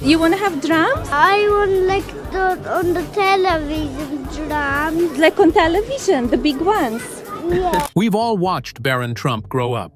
You want to have drums? I want like on the television drums. Like on television, the big ones? Yeah. We've all watched Barron Trump grow up.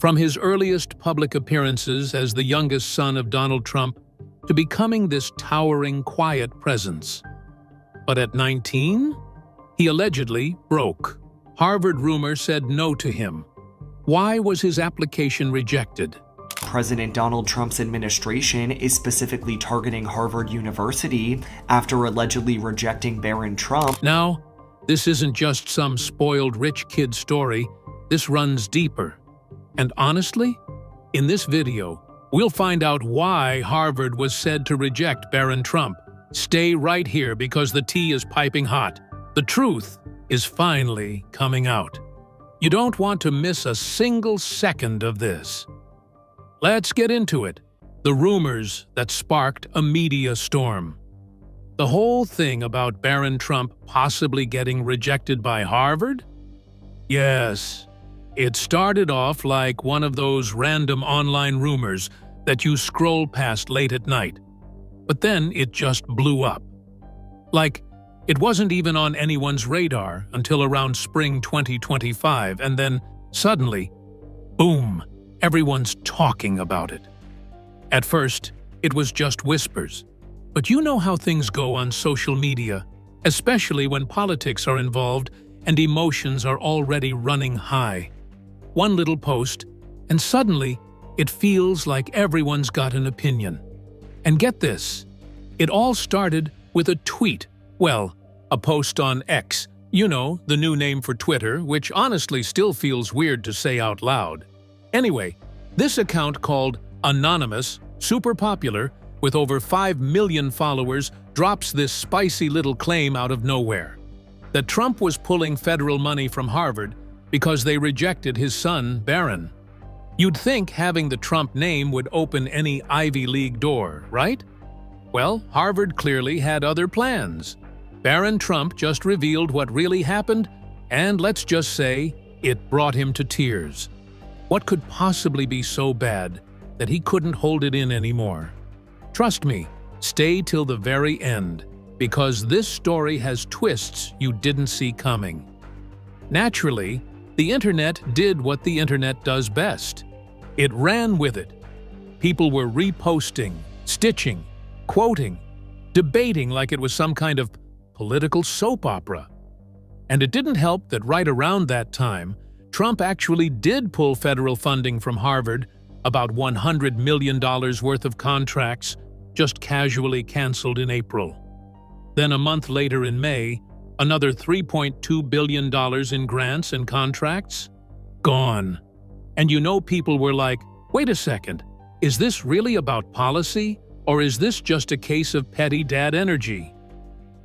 From his earliest public appearances as the youngest son of Donald Trump to becoming this towering, quiet presence. But at 19, he allegedly broke. Harvard rumor said no to him. Why was his application rejected? President Donald Trump's administration is specifically targeting Harvard University after allegedly rejecting Barron Trump. Now, this isn't just some spoiled rich kid story. This runs deeper. And honestly, in this video, we'll find out why Harvard was said to reject Barron Trump. Stay right here because the tea is piping hot. The truth is finally coming out. You don't want to miss a single second of this. Let's get into it. The rumors that sparked a media storm. The whole thing about Barron Trump possibly getting rejected by Harvard? Yes, it started off like one of those random online rumors that you scroll past late at night. But then it just blew up. Like, it wasn't even on anyone's radar until around spring 2025, and then suddenly, boom, everyone's talking about it. At first, it was just whispers. But you know how things go on social media, especially when politics are involved and emotions are already running high. One little post, and suddenly, it feels like everyone's got an opinion. And get this, it all started with a tweet. Well, a post on X, you know, the new name for Twitter, which honestly still feels weird to say out loud. Anyway, this account called Anonymous, super popular, with over 5 million followers, drops this spicy little claim out of nowhere. That Trump was pulling federal money from Harvard because they rejected his son, Barron. You'd think having the Trump name would open any Ivy League door, right? Well, Harvard clearly had other plans. Barron Trump just revealed what really happened, and let's just say, it brought him to tears. What could possibly be so bad that he couldn't hold it in anymore? Trust me, stay till the very end, because this story has twists you didn't see coming. Naturally, the internet did what the internet does best. It ran with it. People were reposting, stitching, quoting, debating like it was some kind of political soap opera. And it didn't help that right around that time, Trump actually did pull federal funding from Harvard, about $100 million worth of contracts, just casually canceled in April. Then a month later in May, another $3.2 billion in grants and contracts? Gone. And you know people were like, wait a second, is this really about policy, or is this just a case of petty dad energy?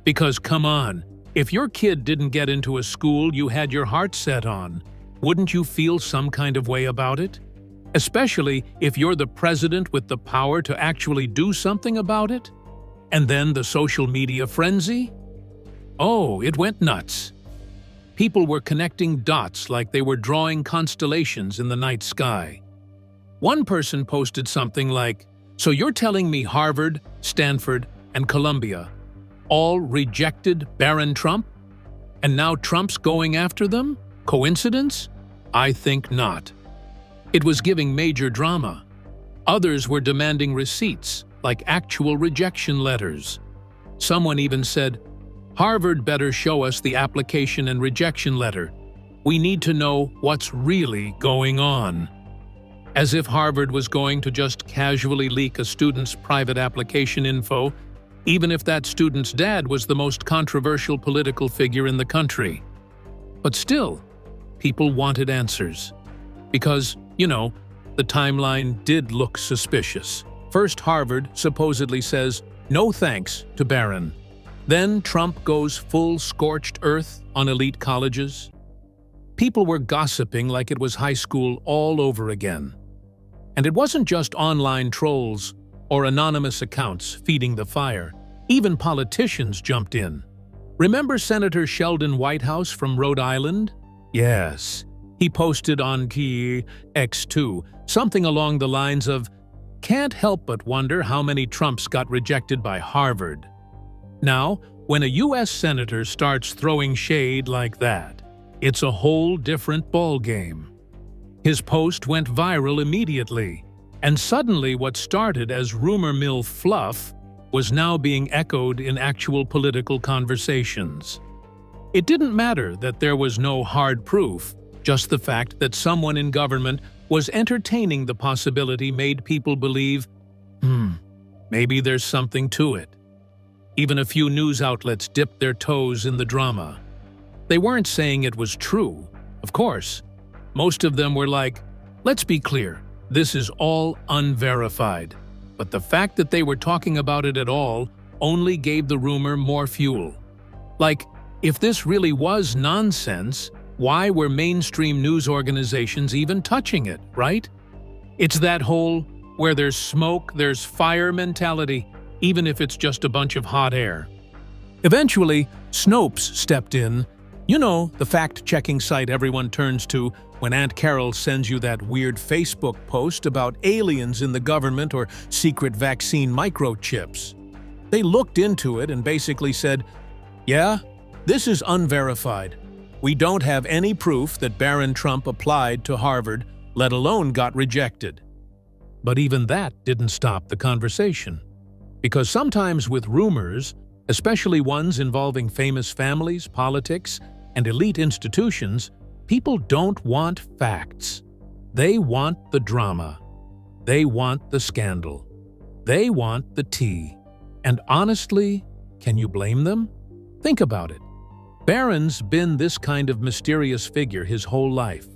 Because come on, if your kid didn't get into a school you had your heart set on, wouldn't you feel some kind of way about it? Especially if you're the president with the power to actually do something about it? And then the social media frenzy? Oh, it went nuts. People were connecting dots like they were drawing constellations in the night sky. One person posted something like, "So you're telling me Harvard, Stanford, and Columbia all rejected Barron Trump? And now Trump's going after them? Coincidence? I think not." It was giving major drama. Others were demanding receipts, like actual rejection letters. Someone even said, "Harvard better show us the application and rejection letter. We need to know what's really going on." As if Harvard was going to just casually leak a student's private application info, even if that student's dad was the most controversial political figure in the country. But still, people wanted answers. Because, you know, the timeline did look suspicious. First, Harvard supposedly says, "No thanks" to Barron. Then Trump goes full scorched earth on elite colleges. People were gossiping like it was high school all over again. And it wasn't just online trolls or anonymous accounts feeding the fire. Even politicians jumped in. Remember Senator Sheldon Whitehouse from Rhode Island? Yes. He posted on X2 something along the lines of, can't help but wonder how many Trumps got rejected by Harvard. Now, when a U.S. senator starts throwing shade like that, it's a whole different ballgame. His post went viral immediately, and suddenly what started as rumor mill fluff was now being echoed in actual political conversations. It didn't matter that there was no hard proof, just the fact that someone in government was entertaining the possibility made people believe, maybe there's something to it. Even a few news outlets dipped their toes in the drama. They weren't saying it was true, of course. Most of them were like, let's be clear, this is all unverified. But the fact that they were talking about it at all only gave the rumor more fuel. Like, if this really was nonsense, why were mainstream news organizations even touching it, right? It's that whole, where there's smoke, there's fire mentality, even if it's just a bunch of hot air. Eventually, Snopes stepped in. You know, the fact-checking site everyone turns to when Aunt Carol sends you that weird Facebook post about aliens in the government or secret vaccine microchips. They looked into it and basically said, yeah, this is unverified. We don't have any proof that Barron Trump applied to Harvard, let alone got rejected. But even that didn't stop the conversation. Because sometimes with rumors, especially ones involving famous families, politics, and elite institutions, people don't want facts. They want the drama. They want the scandal. They want the tea. And honestly, can you blame them? Think about it. Barron's been this kind of mysterious figure his whole life.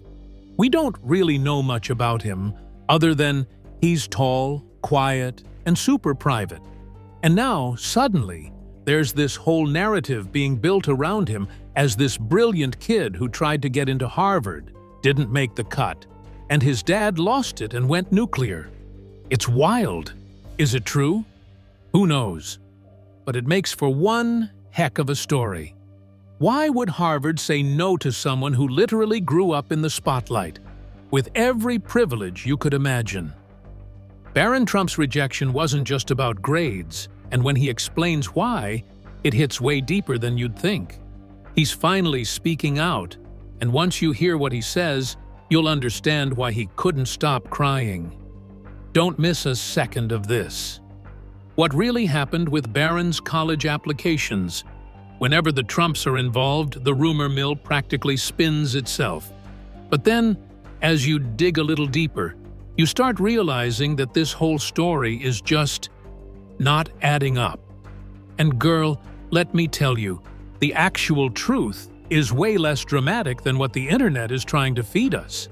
We don't really know much about him other than he's tall, quiet, and super private. And now, suddenly, there's this whole narrative being built around him as this brilliant kid who tried to get into Harvard, didn't make the cut, and his dad lost it and went nuclear. It's wild. Is it true? Who knows? But it makes for one heck of a story. Why would Harvard say no to someone who literally grew up in the spotlight, with every privilege you could imagine? Barron Trump's rejection wasn't just about grades, and when he explains why, it hits way deeper than you'd think. He's finally speaking out, and once you hear what he says, you'll understand why he couldn't stop crying. Don't miss a second of this. What really happened with Barron's college applications? Whenever the Trumps are involved, the rumor mill practically spins itself. But then, as you dig a little deeper, you start realizing that this whole story is just not adding up. And girl, let me tell you, the actual truth is way less dramatic than what the internet is trying to feed us.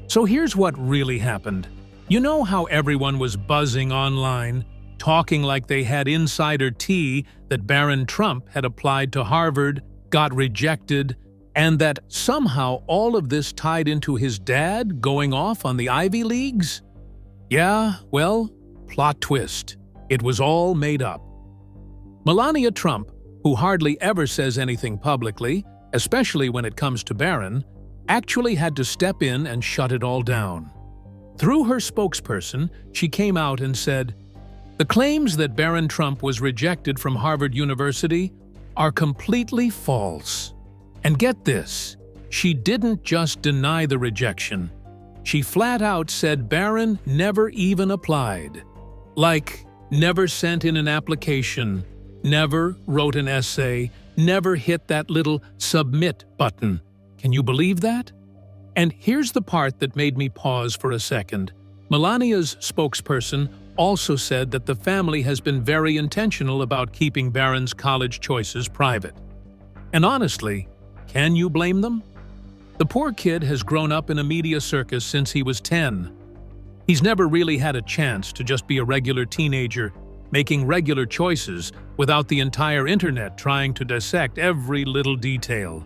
So here's what really happened. You know how everyone was buzzing online, talking like they had insider tea that Barron Trump had applied to Harvard, got rejected, and that somehow all of this tied into his dad going off on the Ivy Leagues? Yeah, well, plot twist. It was all made up. Melania Trump, who hardly ever says anything publicly, especially when it comes to Barron, actually had to step in and shut it all down. Through her spokesperson, she came out and said, "The claims that Barron Trump was rejected from Harvard University are completely false." And get this, she didn't just deny the rejection. She flat out said Barron never even applied. Like, never sent in an application, never wrote an essay, never hit that little submit button. Can you believe that? And here's the part that made me pause for a second. Melania's spokesperson also said that the family has been very intentional about keeping Barron's college choices private. And honestly, can you blame them? The poor kid has grown up in a media circus since he was 10. He's never really had a chance to just be a regular teenager, making regular choices without the entire internet trying to dissect every little detail.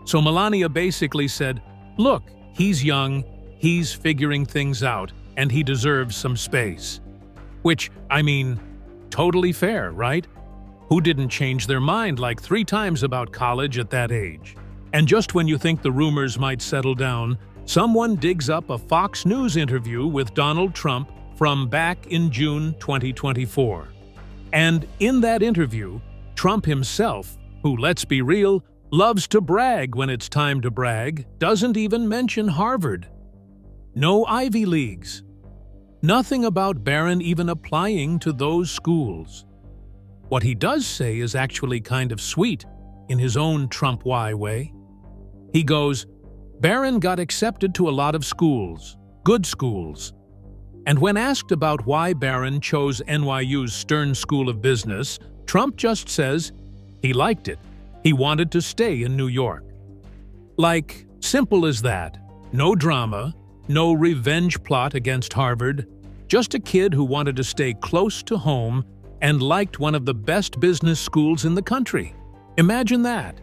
So Melania basically said, look, he's young, he's figuring things out, and he deserves some space. Which, I mean, totally fair, right? Who didn't change their mind like 3 times about college at that age? And just when you think the rumors might settle down, someone digs up a Fox News interview with Donald Trump from back in June 2024. And in that interview, Trump himself, who, let's be real, loves to brag when it's time to brag, doesn't even mention Harvard. No Ivy Leagues. Nothing about Barron even applying to those schools. What he does say is actually kind of sweet in his own Trump-y way. He goes, Barron got accepted to a lot of schools, good schools. And when asked about why Barron chose NYU's Stern School of Business, Trump just says he liked it. He wanted to stay in New York. Like, simple as that. No drama, no revenge plot against Harvard, just a kid who wanted to stay close to home and liked one of the best business schools in the country. Imagine that.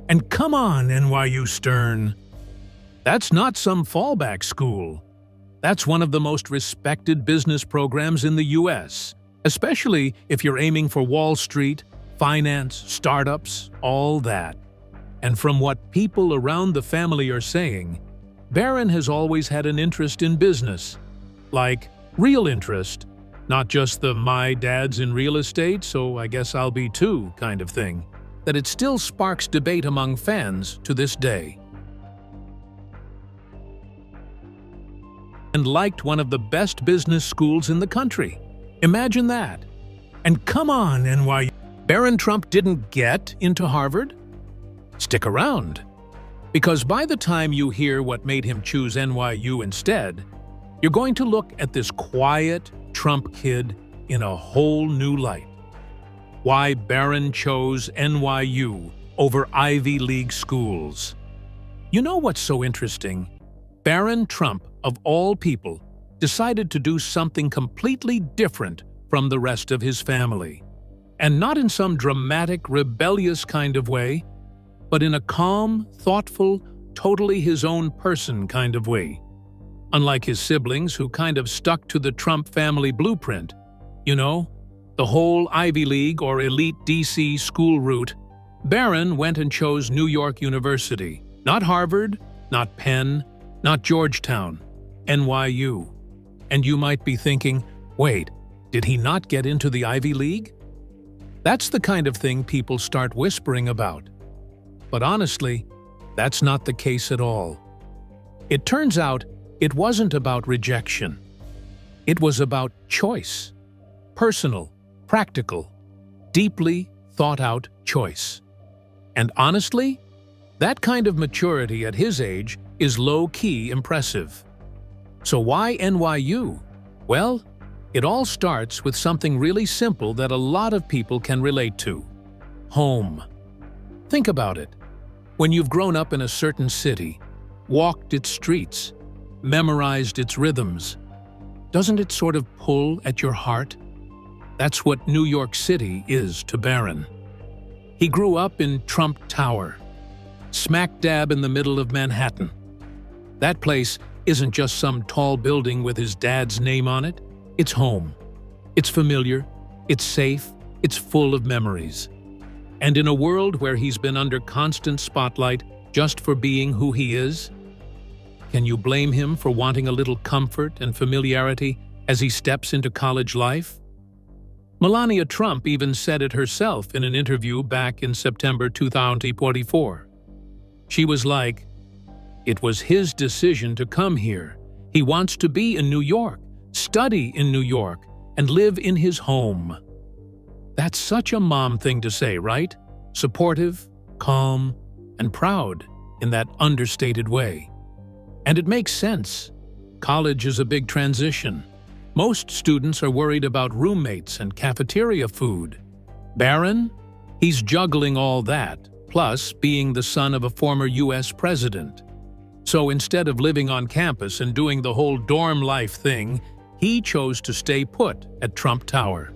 And come on, NYU Stern. That's not some fallback school. That's one of the most respected business programs in the US, especially if you're aiming for Wall Street, finance, startups, all that. And from what people around the family are saying, Barron has always had an interest in business. Like, real interest, not just the my dad's in real estate, so I guess I'll be too kind of thing, that it still sparks debate among fans to this day. And liked one of the best business schools in the country. Imagine that. And come on, NYU. Barron Trump didn't get into Harvard? Stick around. Because by the time you hear what made him choose NYU instead, you're going to look at this quiet Trump kid in a whole new light. Why Barron chose NYU over Ivy League schools. You know what's so interesting? Barron Trump, of all people, decided to do something completely different from the rest of his family. And not in some dramatic, rebellious kind of way, but in a calm, thoughtful, totally his own person kind of way. Unlike his siblings who kind of stuck to the Trump family blueprint, you know, the whole Ivy League or elite DC school route, Barron went and chose New York University, not Harvard, not Penn, not Georgetown, NYU. And you might be thinking, wait, did he not get into the Ivy League? That's the kind of thing people start whispering about. But honestly, that's not the case at all. It turns out it wasn't about rejection. It was about choice. Personal, practical, deeply thought-out choice. And honestly, that kind of maturity at his age is low-key impressive. So why NYU? Well, it all starts with something really simple that a lot of people can relate to. Home. Think about it. When you've grown up in a certain city, walked its streets, memorized its rhythms, doesn't it sort of pull at your heart? That's what New York City is to Barron. He grew up in Trump Tower, smack dab in the middle of Manhattan. That place isn't just some tall building with his dad's name on it. It's home. It's familiar, it's safe, it's full of memories. And in a world where he's been under constant spotlight just for being who he is, can you blame him for wanting a little comfort and familiarity as he steps into college life? Melania Trump even said it herself in an interview back in September 2024. She was like, "It was his decision to come here. He wants to be in New York, study in New York, and live in his home." That's such a mom thing to say, right? Supportive, calm, and proud in that understated way. And it makes sense. College is a big transition. Most students are worried about roommates and cafeteria food. Barron? He's juggling all that, plus being the son of a former US president. So instead of living on campus and doing the whole dorm life thing, he chose to stay put at Trump Tower.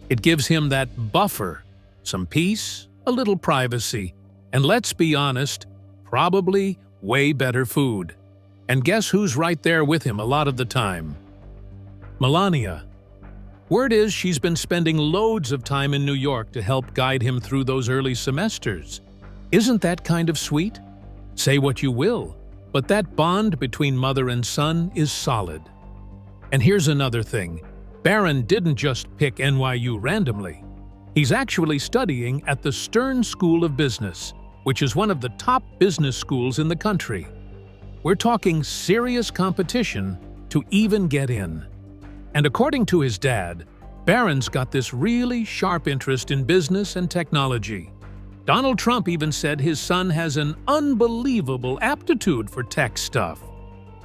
It gives him that buffer, some peace, a little privacy, and let's be honest, probably way better food. And guess who's right there with him a lot of the time? Melania. Word is she's been spending loads of time in New York to help guide him through those early semesters. Isn't that kind of sweet? Say what you will, but that bond between mother and son is solid. And here's another thing. Barron didn't just pick NYU randomly. He's actually studying at the Stern School of Business, which is one of the top business schools in the country. We're talking serious competition to even get in. And according to his dad, Barron's got this really sharp interest in business and technology. Donald Trump even said his son has an unbelievable aptitude for tech stuff.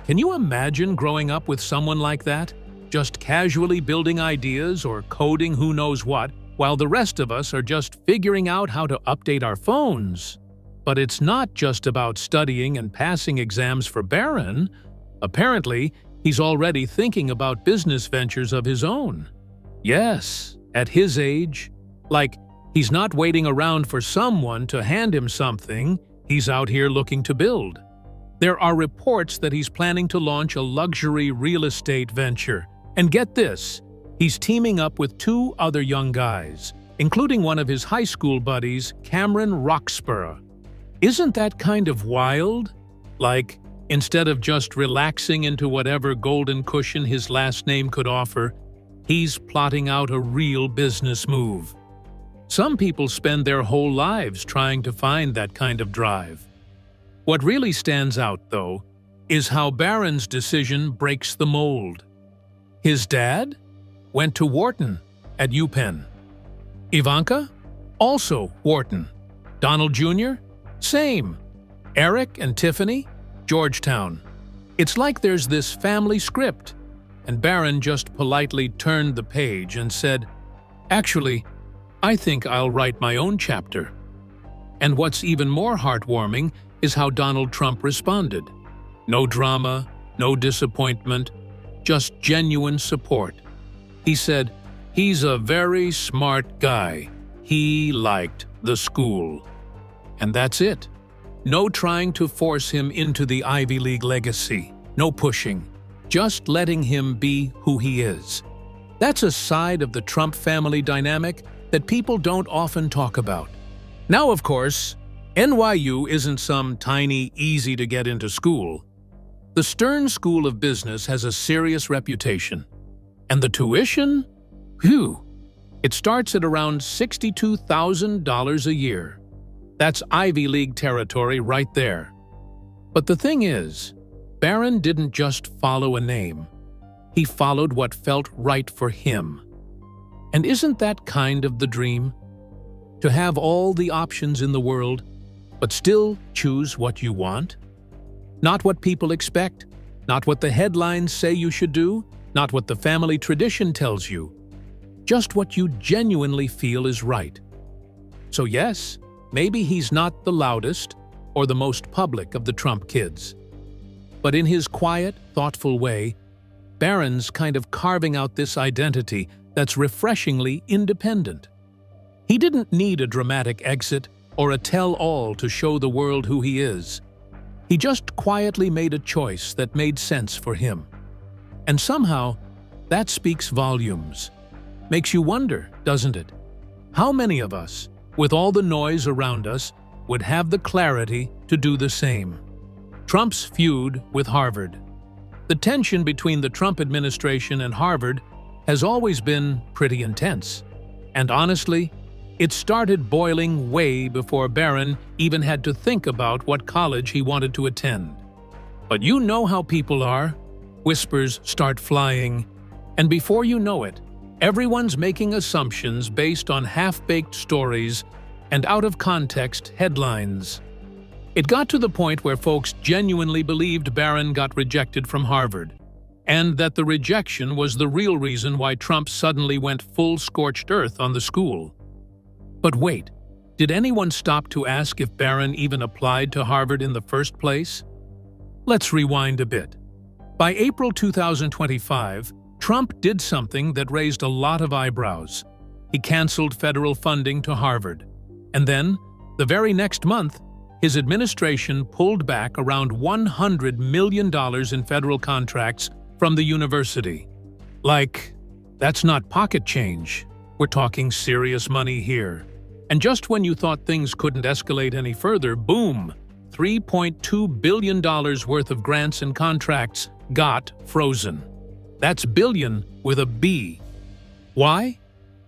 Can you imagine growing up with someone like that? Just casually building ideas or coding who knows what, while the rest of us are just figuring out how to update our phones. But it's not just about studying and passing exams for Barron. Apparently, he's already thinking about business ventures of his own. Yes, at his age. Like, he's not waiting around for someone to hand him something, he's out here looking to build. There are reports that he's planning to launch a luxury real estate venture. And get this, he's teaming up with 2 other young guys, including one of his high school buddies, Cameron Roxburgh. Isn't that kind of wild? Like, instead of just relaxing into whatever golden cushion his last name could offer, he's plotting out a real business move. Some people spend their whole lives trying to find that kind of drive. What really stands out, though, is how Barron's decision breaks the mold. His dad went to Wharton at UPenn. Ivanka? Also Wharton. Donald Jr.? Same. Eric and Tiffany? Georgetown. It's like there's this family script, and Barron just politely turned the page and said, "Actually, I think I'll write my own chapter." And what's even more heartwarming is how Donald Trump responded. No drama, no disappointment, just genuine support. He said, "He's a very smart guy. He liked the school." And that's it. No trying to force him into the Ivy League legacy. No pushing. Just letting him be who he is. That's a side of the Trump family dynamic that people don't often talk about. Now, of course, NYU isn't some tiny, easy-to-get-into school. The Stern School of Business has a serious reputation. And the tuition? Phew! It starts at around $62,000 a year. That's Ivy League territory right there. But the thing is, Barron didn't just follow a name. He followed what felt right for him. And isn't that kind of the dream? To have all the options in the world, but still choose what you want? Not what people expect, not what the headlines say you should do, not what the family tradition tells you. Just what you genuinely feel is right. So yes, maybe he's not the loudest or the most public of the Trump kids. But in his quiet, thoughtful way, Barron's kind of carving out this identity that's refreshingly independent. He didn't need a dramatic exit or a tell-all to show the world who he is. He just quietly made a choice that made sense for him. And somehow, that speaks volumes. Makes you wonder, doesn't it? How many of us, with all the noise around us, would have the clarity to do the same? Trump's feud with Harvard. The tension between the Trump administration and Harvard has always been pretty intense. And honestly, it started boiling way before Barron even had to think about what college he wanted to attend. But you know how people are. Whispers start flying, and before you know it, everyone's making assumptions based on half-baked stories and out-of-context headlines. It got to the point where folks genuinely believed Barron got rejected from Harvard, and that the rejection was the real reason why Trump suddenly went full scorched earth on the school. But wait, did anyone stop to ask if Barron even applied to Harvard in the first place? Let's rewind a bit. By April 2025, Trump did something that raised a lot of eyebrows. He canceled federal funding to Harvard. And then, the very next month, his administration pulled back around $100 million in federal contracts from the university. Like, that's not pocket change. We're talking serious money here. And just when you thought things couldn't escalate any further, boom! $3.2 billion worth of grants and contracts got frozen. That's billion with a B. Why?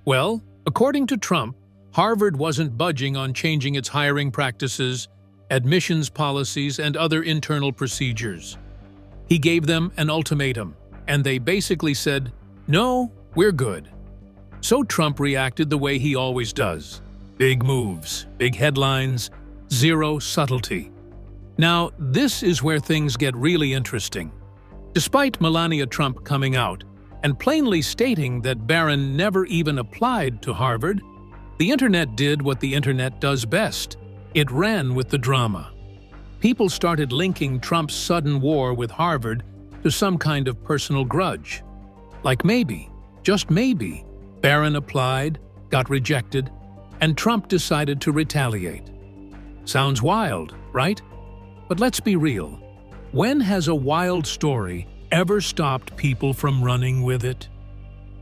Well, according to Trump, Harvard wasn't budging on changing its hiring practices, admissions policies, and other internal procedures. He gave them an ultimatum, and they basically said, "No, we're good." So Trump reacted the way he always does. Big moves, big headlines, zero subtlety. Now, this is where things get really interesting. Despite Melania Trump coming out and plainly stating that Barron never even applied to Harvard, the internet did what the internet does best. It ran with the drama. People started linking Trump's sudden war with Harvard to some kind of personal grudge. Like maybe, just maybe, Barron applied, got rejected, and Trump decided to retaliate. Sounds wild, right? But let's be real. When has a wild story ever stopped people from running with it?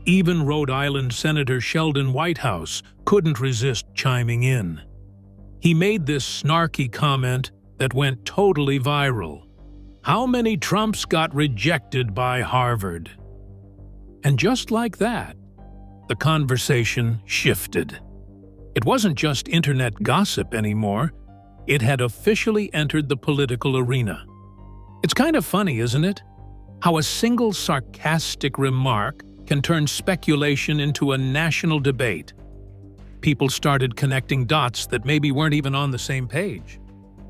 Even Rhode Island Senator Sheldon Whitehouse couldn't resist chiming in. He made this snarky comment that went totally viral. How many Trumps got rejected by Harvard? And just like that, the conversation shifted. It wasn't just internet gossip anymore. It had officially entered the political arena. It's kind of funny, isn't it? How a single sarcastic remark can turn speculation into a national debate. People started connecting dots that maybe weren't even on the same page.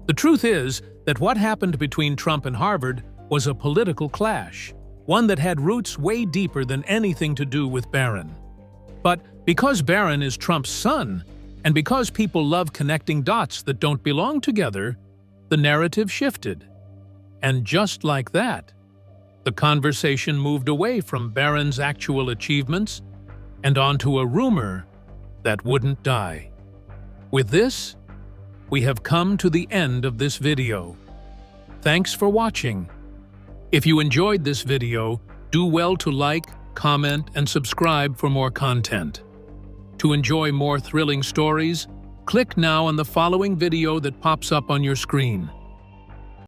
The truth is that what happened between Trump and Harvard was a political clash, one that had roots way deeper than anything to do with Barron. But because Barron is Trump's son, and because people love connecting dots that don't belong together, the narrative shifted. And just like that, the conversation moved away from Barron's actual achievements and onto a rumor that wouldn't die. With this, we have come to the end of this video. Thanks for watching. If you enjoyed this video, do well to like, comment, and subscribe for more content. To enjoy more thrilling stories, click now on the following video that pops up on your screen.